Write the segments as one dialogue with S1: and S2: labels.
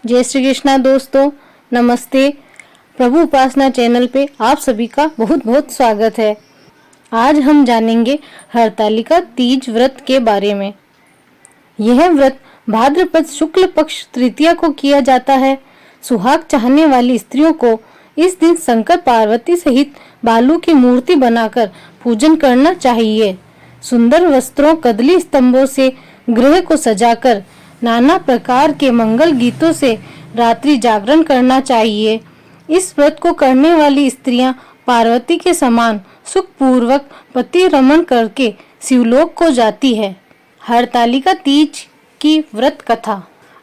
S1: जय श्री कृष्णा दोस्तों, नमस्ते। प्रभु उपासना चैनल पे आप सभी का बहुत बहुत स्वागत है। आज हम जानेंगे हरतालिका तीज व्रत के बारे में। यह व्रत भाद्रपद शुक्ल पक्ष तृतीया को किया जाता है। सुहाग चाहने वाली स्त्रियों को इस दिन शंकर पार्वती सहित बालू की मूर्ति बनाकर पूजन करना चाहिए। सुंदर वस्त्रों, कदली स्तंभों से गृह को सजाकर नाना प्रकार के मंगल गीतों से रात्रि जागरण करना चाहिए। इस व्रत को करने वाली स्त्रियां पार्वती के समान सुखपूर्वक पति रमण करके शिवलोक को जाती है। हरतालिका तीज की व्रत कथा।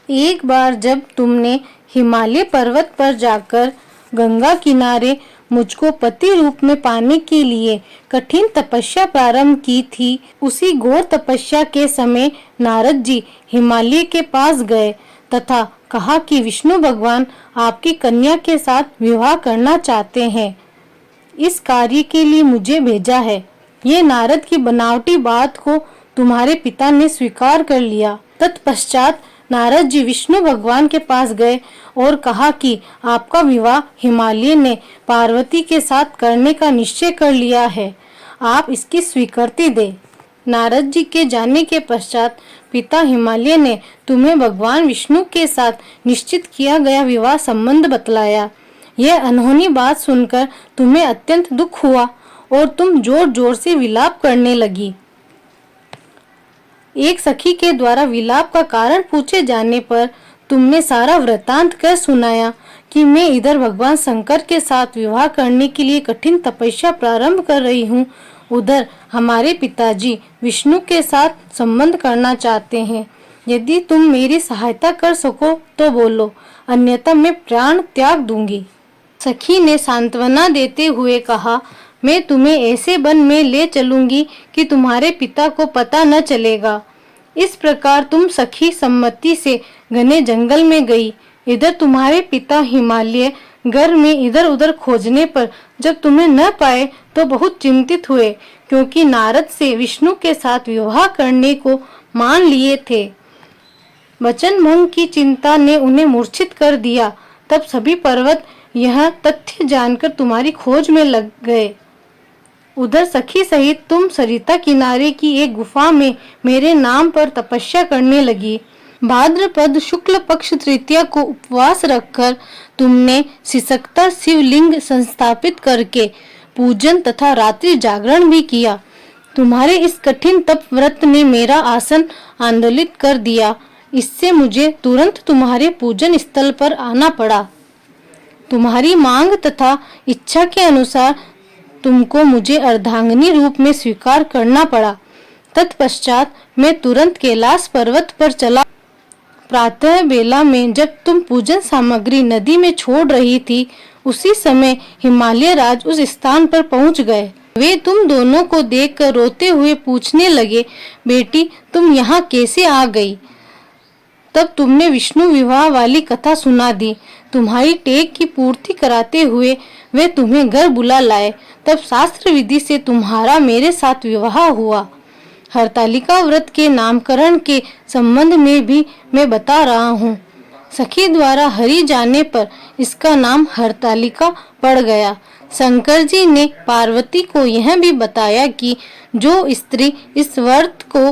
S1: एक बार जब तुमने हिमालय पर्वत पर जाकर गंगा किनारे मुझको पति रूप में पाने के लिए कठिन तपस्या प्रारंभ की थी, उसी घोर तपस्या के समय नारद जी हिमालय के पास गए तथा कहा कि विष्णु भगवान आपकी कन्या के साथ विवाह करना चाहते हैं। इस कार्य के लिए मुझे भेजा है। ये नारद की बनावटी बात को तुम्हारे पिता ने स्वीकार कर लिया। तत्पश्चात नारद जी विष्णु भगवान के पास गए और कहा कि आपका विवाह हिमालय ने पार्वती के साथ करने का निश्चय कर लिया है, आप इसकी स्वीकृति दे। नारद जी के जाने के पश्चात पिता हिमालय ने तुम्हें भगवान विष्णु के साथ निश्चित किया गया विवाह संबंध बतलाया। यह अनहोनी बात सुनकर तुम्हें अत्यंत दुख हुआ और तुम जोर जोर से विलाप करने लगी। एक सखी के द्वारा विलाप का कारण पूछे जाने पर तुमने सारा वृतांत कर सुनाया कि मैं इधर भगवान शंकर के साथ विवाह करने के लिए कठिन तपस्या प्रारंभ कर रही हूँ, उधर हमारे पिताजी विष्णु के साथ संबंध करना चाहते हैं। यदि तुम मेरी सहायता कर सको तो बोलो, अन्यथा मैं प्राण त्याग दूंगी। सखी ने सांत्वना देते हुए कहा, मैं तुम्हें ऐसे वन में ले चलूंगी कि तुम्हारे पिता को पता न चलेगा। इस प्रकार तुम सखी सम्मति से घने जंगल में गई। इधर तुम्हारे पिता हिमालय घर में इधर उधर खोजने पर जब तुम्हें न पाए तो बहुत चिंतित हुए, क्योंकि नारद से विष्णु के साथ विवाह करने को मान लिए थे। वचन भंग की चिंता ने उन्हें मूर्छित कर दिया। तब सभी पर्वत यह तथ्य जानकर तुम्हारी खोज में लग गए। उधर सखी सहित तुम सरिता किनारे की एक गुफा में मेरे नाम पर तपस्या करने लगी। भाद्रपद शुक्ल पक्ष तृतीया को उपवास रखकर तुमने सिसकता शिवलिंग संस्थापित करके पूजन तथा रात्रि जागरण भी किया। तुम्हारे इस कठिन तप व्रत ने मेरा आसन आंदोलित कर दिया। इससे मुझे तुरंत तुम्हारे पूजन स्थल पर आना पड़ा। तुम्हारी मांग तथा इच्छा के अनुसार तुमको मुझे अर्धांगिनी रूप में स्वीकार करना पड़ा। तत्पश्चात मैं तुरंत कैलाश पर्वत पर चला। प्रातः बेला में जब तुम पूजन सामग्री नदी में छोड़ रही थी, उसी समय हिमालय राज उस स्थान पर पहुंच गए। वे तुम दोनों को देखकर रोते हुए पूछने लगे, बेटी तुम यहाँ कैसे आ गई? तब तुमने विष्णु विवाह वाली कथा सुना दी। तुम्हारी टेक की पूर्ति कराते हुए वे तुम्हें घर बुला लाए। तब शास्त्र विधि से तुम्हारा मेरे साथ विवाह हुआ। हरतालिका व्रत के नामकरण के संबंध में भी मैं बता रहा हूँ। सखी द्वारा हरि जाने पर इसका नाम हरतालिका पड़ गया। शंकर जी ने पार्वती को यह भी बताया कि जो स्त्री इस व्रत को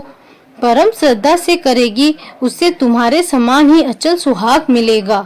S1: परम श्रद्धा से करेगी, उसे तुम्हारे समान ही अचल सुहाग मिलेगा।